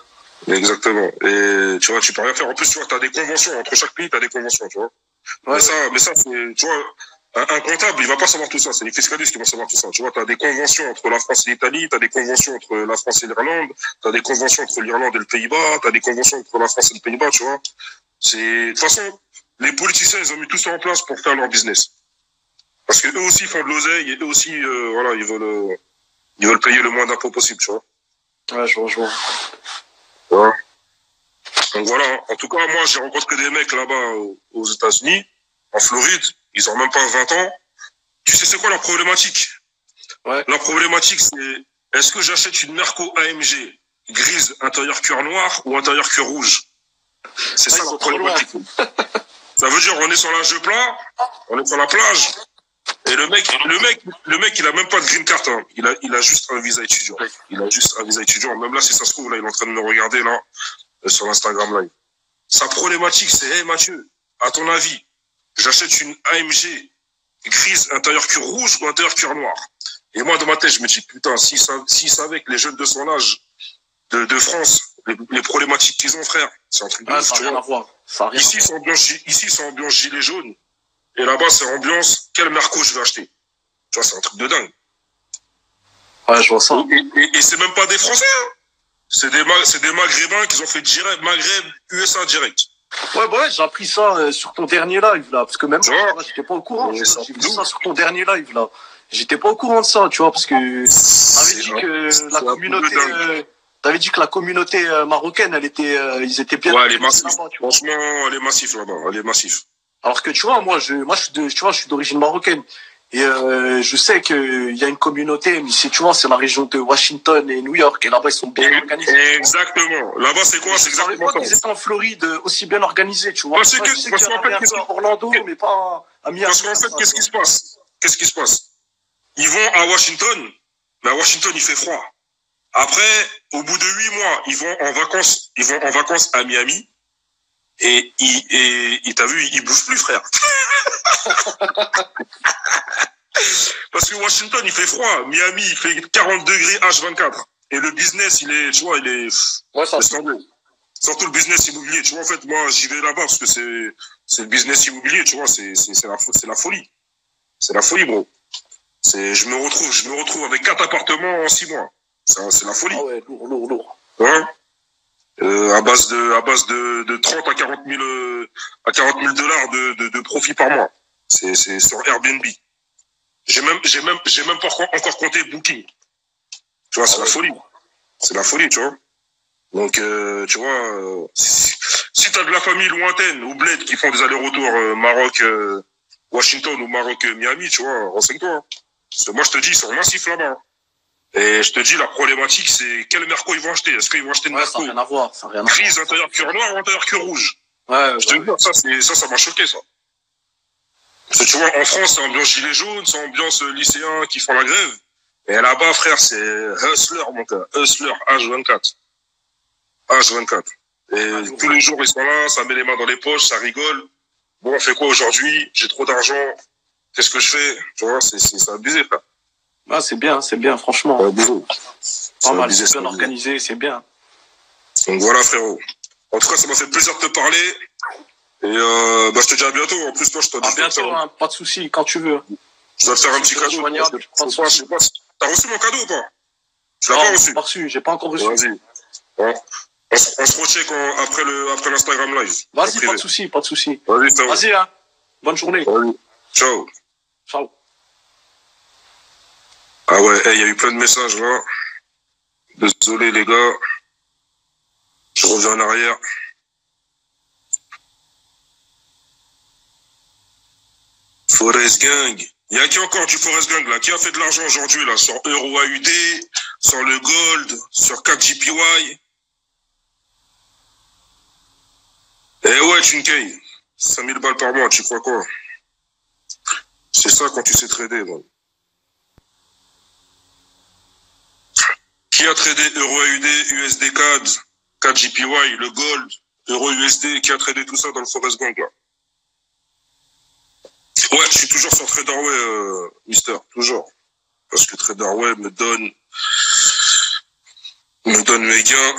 Exactement. Et tu vois, tu peux rien faire. En plus, tu vois, t'as des conventions. Entre chaque pays, t'as des conventions, tu vois. Ouais. Mais ça, c'est, tu vois, un comptable, il va pas savoir tout ça. C'est les fiscalistes qui vont savoir tout ça. Tu vois, t'as des conventions entre la France et l'Italie, t'as des conventions entre la France et l'Irlande, t'as des conventions entre l'Irlande et le Pays-Bas, t'as des conventions entre la France et le Pays-Bas, tu vois. De toute façon, les politiciens, ils ont mis tout ça en place pour faire leur business. Parce que eux aussi font de l'oseille et eux aussi, voilà, ils veulent payer le moins d'impôts possible, tu vois. Ouais, je vois. Ouais. Donc voilà, en tout cas, moi, j'ai rencontré des mecs là-bas aux États-Unis, en Floride, ils ont même pas 20 ans. Tu sais, c'est quoi leur problématique? Ouais. Leur problématique, c'est, est-ce que j'achète une Merco AMG grise, intérieur cuir noir ou intérieur cuir rouge? C'est ça leur problématique. Ça veut dire, on est sur l'âge de plat, on est sur la plage, et le mec, il a même pas de green card, hein. Il a juste un visa étudiant. Même là, si ça se trouve, là, il est en train de me regarder, là, sur l'Instagram Live. Sa problématique, c'est, hey, Mathieu, à ton avis, j'achète une AMG grise, intérieur cuir rouge ou intérieur cuir noir? Et moi, dans ma tête, je me dis, putain, s'il savait que les jeunes de son âge, de France, les problématiques qu'ils ont, frère, c'est un truc de ouf, ça n'a rien à voir. Ici, c'est ambiance gilet jaune. Et là-bas, c'est ambiance, quel Merco je vais acheter? Tu vois, c'est un truc de dingue. Ouais, je vois ça. Et c'est même pas des Français, hein. C'est des Maghrébins qui ont fait direct, Maghreb, USA direct. Ouais, bah ouais, j'ai appris ça sur ton dernier live, là. Parce que même moi, j'étais pas au courant. J'ai vu ça sur ton dernier live, là. J'étais pas au courant de ça, tu vois, parce que t'avais dit que la communauté, t'avais dit que la communauté marocaine, ils étaient bien. Ouais, elle est massive. Franchement, elle est massive là-bas. Elle est massive. Alors que tu vois, tu vois, je suis d'origine marocaine. Et je sais qu'il y a une communauté, mais tu vois, c'est la région de Washington et New York, et là-bas ils sont bien organisés. Exactement. Là-bas c'est quoi? C'est exactement ça. Ils étaient en Floride aussi bien organisés, tu vois. Parce qu'en fait, à Orlando, mais pas à Miami. Parce qu'en fait, qu'est-ce qui se passe? Qu'est-ce qui se passe? Ils vont à Washington, mais à Washington il fait froid. Après, au bout de 8 mois, ils vont en vacances à Miami. Et t'as vu, il bouge plus, frère. Parce que Washington, il fait froid. Miami, il fait 40 degrés H24. Et le business, Ouais, ça. Surtout le business immobilier. Tu vois, en fait, moi, j'y vais là-bas parce que c'est le business immobilier, tu vois, c'est la folie. C'est la folie, bro. Je me retrouve avec 4 appartements en 6 mois. C'est la folie. Ah ouais, lourd. Hein? À base de 30 à 40 000 dollars de profit par mois. C'est sur Airbnb. J'ai même pas encore compté Booking. Tu vois, c'est la folie. C'est la folie, tu vois. Donc, tu vois, si t'as de la famille lointaine ou bled qui font des allers-retours Maroc, Washington ou Maroc, Miami, tu vois, renseigne-toi. Parce que moi, je te dis, ils sont massifs là-bas. Et je te dis, la problématique, c'est quel Merco ils vont acheter. Est-ce qu'ils vont acheter une Merco? Ça n'a rien à voir. Grise, intérieur cuir noir ou intérieur cuir rouge? Ouais, je te dis, ça m'a choqué, ça. Parce que tu vois, en France, c'est ambiance gilet jaune, c'est ambiance lycéens qui font la grève. Et là-bas, frère, c'est hustler, mon gars. Hustler, H24. H24. Et tous les jours, ils sont là, ça met les mains dans les poches, ça rigole. Bon, on fait quoi aujourd'hui? J'ai trop d'argent. Qu'est-ce que je fais? Tu vois, c'est abusé, frère. Ah, c'est bien, franchement. Pas mal, c'est bien organisé, c'est bien. Donc voilà, frérot. En tout cas, ça m'a fait plaisir de te parler. Et je te dis à bientôt. En plus, toi, je te dis à bientôt, hein, pas de souci, quand tu veux. Je dois te faire un petit cadeau. T'as reçu mon cadeau ou pas? Tu l'as pas reçu? Pas reçu, j'ai pas encore reçu. Vas-y. Bon. On se recheck après l'Instagram live. Vas-y, pas de souci. Vas-y, hein. Bonne journée. Vas-y. Ciao. Ah ouais, il y a eu plein de messages là. Désolé les gars. Je reviens en arrière. Forest Gang. Il y a qui encore du Forest Gang là? Qui a fait de l'argent aujourd'hui là sur Euro AUD, sur le Gold, sur 4JPY? Eh ouais, Chunkei. 5000 balles par mois, tu crois quoi? C'est ça quand tu sais trader, moi. Qui a tradé Euro AUD, USD CAD, 4JPY, le Gold, Euro USD, qui a tradé tout ça dans le Forest Gang là? Ouais, je suis toujours sur Traderway, Mister, toujours. Parce que Traderway me donne mes gains.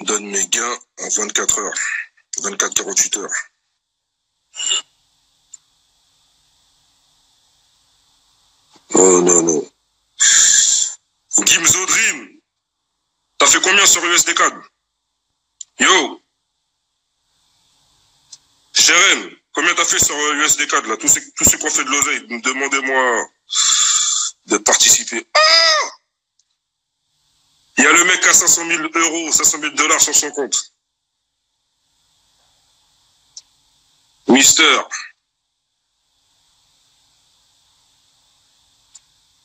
Donne mes gains en 24 heures. 24-48 heures. Oh non. Gimzo Dream. T'as fait combien sur USD CAD? Yo. Jérém, combien t'as fait sur USD CAD là? Tous ceux qui ont fait de l'oseille, demandez-moi de participer. Ah! Il y a le mec à 500 000 euros, 500 000 dollars sur son compte. Mister.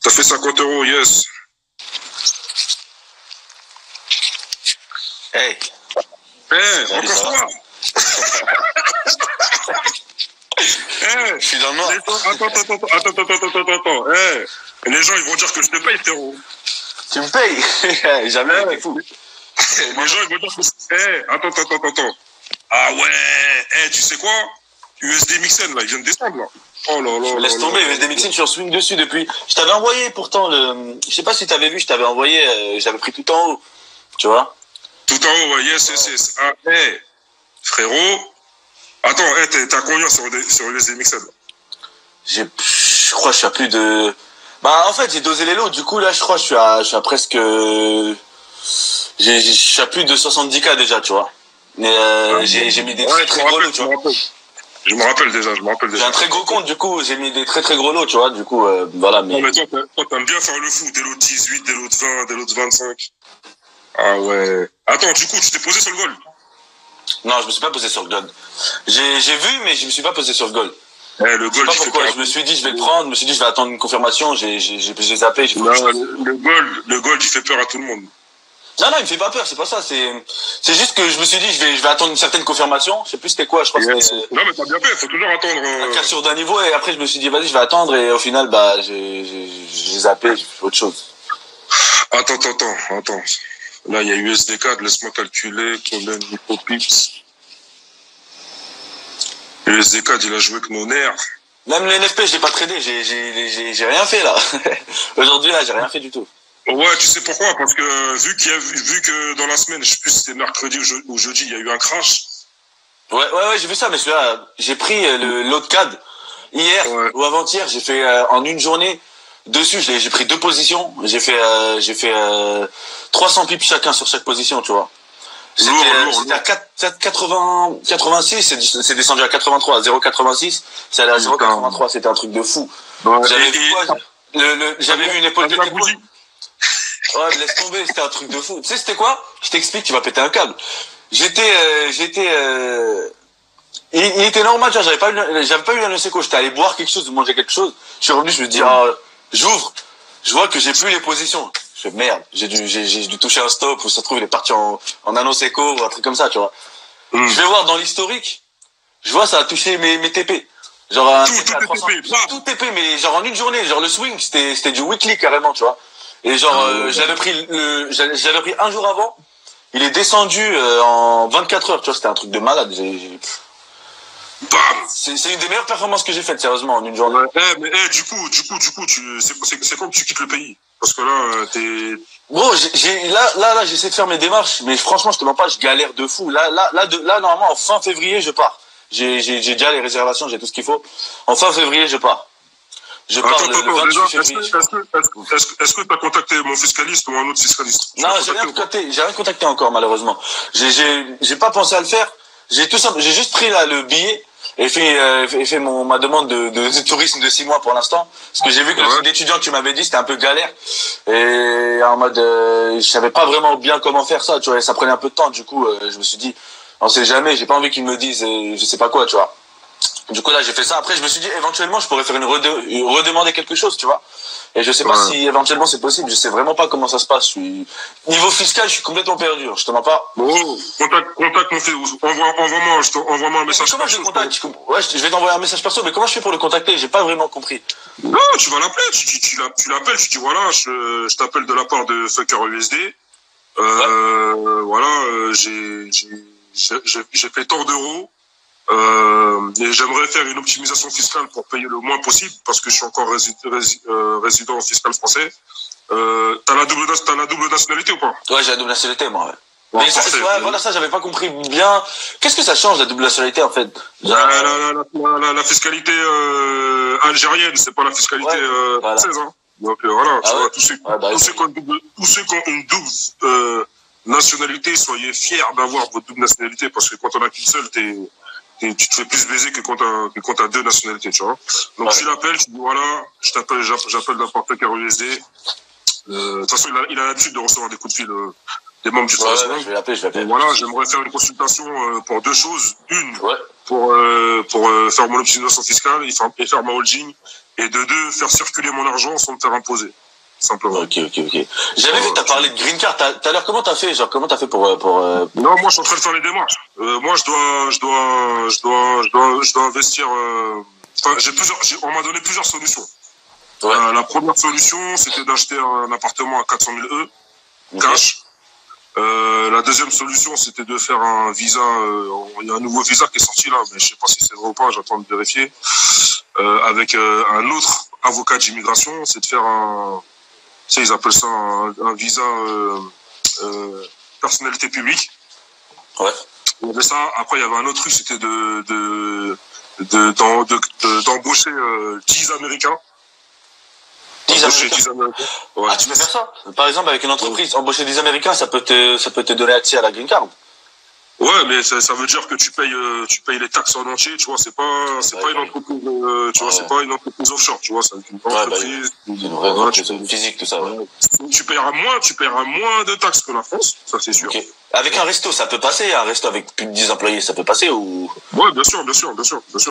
T'as fait 50 euros, yes. Hey. Encore toi. Je suis dans le noir. Attends. Les gens, ils vont dire que je te paye, frérot. Tu me payes? Jamais, t'es fou. Les gens, ils vont dire que... Attends. Ah ouais, tu sais quoi? USD Mixen, là, il vient de descendre, là. Oh là là. Laisse tomber, USD Mixen, je suis en swing dessus depuis... Je t'avais envoyé, pourtant, Je sais pas si t'avais vu, je t'avais envoyé, j'avais pris tout en haut. Tu vois? Tout en haut, ouais, yes. Ah, frérot. Attends, t'as combien sur USD Mixen? Je crois que je suis à plus de... Bah, en fait, j'ai dosé les lots. Du coup, là, je crois que je suis à presque... Je suis à plus de 70K déjà, tu vois. Mais j'ai mis des trucs très gros lots, tu vois. Je me rappelle déjà. J'ai un très gros compte, du coup, j'ai mis des très très gros lots, tu vois, du coup, voilà. Non, mais toi, t'aimes bien faire le fou, des lots de 18, des lots de 20, des lots de 25. Ah ouais. Attends, du coup, tu t'es posé sur le gold? Non, je me suis pas posé sur le gold. J'ai vu, mais je me suis pas posé sur le gold. Le Je sais gold, pas il fait pourquoi, peur. je me suis dit, je vais le prendre, je me suis dit, je vais attendre une confirmation, j'ai zappé, j'ai fait autre Non, chose. le gold, il fait peur à tout le monde. Non, il me fait pas peur, c'est pas ça, c'est juste que je me suis dit, je vais attendre une certaine confirmation, je sais plus c'était quoi, je crois que c'était Non, mais t'as bien fait, faut toujours attendre. un cas sur d'un niveau, et après je me suis dit, vas-y, je vais attendre, et au final, bah, j'ai zappé, j'ai fait autre chose. Attends. Là, il y a USD4, laisse-moi calculer. Combien de micropips? USD4, il a joué avec nos nerfs. Même les NFP, j'ai pas tradé, j'ai rien fait, là. Aujourd'hui, là, j'ai rien fait du tout. Ouais, tu sais pourquoi? Parce que vu que dans la semaine, je sais plus si c'était mercredi ou jeudi, il y a eu un crash. Ouais, j'ai vu ça, mais celui-là, j'ai pris l'autre CAD hier ou avant-hier, j'ai fait en une journée dessus, j'ai pris 2 positions, j'ai fait 300 pips chacun sur chaque position, tu vois. C'était à 86, c'est descendu à 83, 0,86, c'est allé à 0,83, c'était un truc de fou. J'avais vu quoi? J'avais vu une épaule de l'épaule. Ouais, mais laisse tomber, c'était un truc de fou. Tu sais, c'était quoi? Je t'explique, tu vas péter un câble. Il était normal, tu vois, j'avais pas eu un Noseko, j'étais allé boire quelque chose, manger quelque chose. Je suis revenu, je me dis, j'ouvre. Je vois que j'ai plus les positions. Je fais merde, j'ai dû toucher un stop, ou ça se trouve, il est parti en Noseko, ou un truc comme ça, tu vois. Je vais voir dans l'historique, je vois, ça a touché mes TP. Genre, un TP à 300. Tout TP, mais genre en une journée, genre le swing, c'était du weekly carrément, tu vois. Et genre, j'avais pris un jour avant, il est descendu en 24 heures, tu vois, c'était un truc de malade. C'est une des meilleures performances que j'ai faites, sérieusement, en une journée. Ouais, du coup, c'est quand tu quittes le pays? Parce que là, t'es... Bon, là, j'essaie de faire mes démarches, mais franchement, je te mens pas, je galère de fou. Là, normalement, en fin février, je pars. J'ai déjà les réservations, j'ai tout ce qu'il faut. En fin février, je pars. Je pars le 28 février. Est-ce que tu as contacté mon fiscaliste ou un autre fiscaliste? Non, j'ai rien contacté encore, malheureusement. J'ai pas pensé à le faire. J'ai juste pris là le billet et fait ma demande de tourisme de 6 mois pour l'instant. Parce que j'ai vu que le truc d'étudiant que tu m'avais dit, c'était un peu galère. Et en mode, je savais pas vraiment bien comment faire ça, tu vois, et ça prenait un peu de temps. Du coup, je me suis dit, on sait jamais, j'ai pas envie qu'ils me disent, je sais pas quoi, tu vois. Du coup, là, j'ai fait ça. Après, je me suis dit, éventuellement, je pourrais faire redemander quelque chose, tu vois. Et je sais pas si, éventuellement, c'est possible. Je sais vraiment pas comment ça se passe. Niveau fiscal, je suis complètement perdu. Je te mens pas. Bon, contact mon fils. Envoie-moi un message. Comment je le contacte? Ouais, je vais t'envoyer un message perso, mais comment je fais pour le contacter? J'ai pas vraiment compris. Non, tu vas l'appeler. Tu l'appelles, tu dis, voilà, je t'appelle de la part de Fucker USD. Voilà, j'ai fait tant d'euros. Et j'aimerais faire une optimisation fiscale pour payer le moins possible parce que je suis encore résident fiscal français. T'as la double nationalité ou pas? Ouais, j'ai la double nationalité, moi, ouais. Mais voilà, ça, j'avais pas compris bien. Qu'est-ce que ça change, la double nationalité, en fait? La fiscalité algérienne, c'est pas la fiscalité française, hein. Donc voilà, tu vois, tous ceux qui ont une double nationalité, soyez fiers d'avoir votre double nationalité parce que quand on a qu'une seule, tu te fais plus baiser que quand t'as 2 nationalités, tu vois. Donc tu l'appelles, tu dis voilà, j'appelle d'un porte-cœur USD. De toute façon, il a l'habitude de recevoir des coups de fil des membres du Trésor. Je vais l'appeler. Voilà, j'aimerais faire une consultation pour 2 choses. Une, pour faire mon optimisation fiscale et faire ma holding. Et de 2, faire circuler mon argent sans me faire imposer. Simplement. Ok. J'avais vu, t'as parlé de green card. T'as l'air, comment t'as fait? Genre, comment t'as fait pour... Non, moi, je suis en train de faire les démarches. Moi, je dois investir, on m'a donné plusieurs solutions. La première solution, c'était d'acheter un appartement à 400 000 € cash. La deuxième solution, c'était de faire un visa, il y a un nouveau visa qui est sorti là, mais je sais pas si c'est vrai ou pas, j'attends de vérifier, avec un autre avocat d'immigration, c'est de faire tu sais, ils appellent ça un visa personnalité publique. Ouais. Il y avait ça. Après, il y avait un autre truc, c'était d'embaucher 10 Américains. 10 Américains. Ouais. Ah, tu peux faire ça? Par exemple, avec une entreprise, embaucher 10 Américains, ça peut te donner accès à la green card. Ouais, mais ça veut dire que tu payes les taxes en entier, tu vois, c'est pas une entreprise, tu vois, c'est pas une entreprise offshore, tu vois, c'est une entreprise. C'est une vraie entreprise physique, tout ça, ouais. Tu paieras moins de taxes que la France, ça c'est sûr. Okay. Avec un resto, ça peut passer, un resto avec plus de 10 employés, ça peut passer ou? Ouais, bien sûr.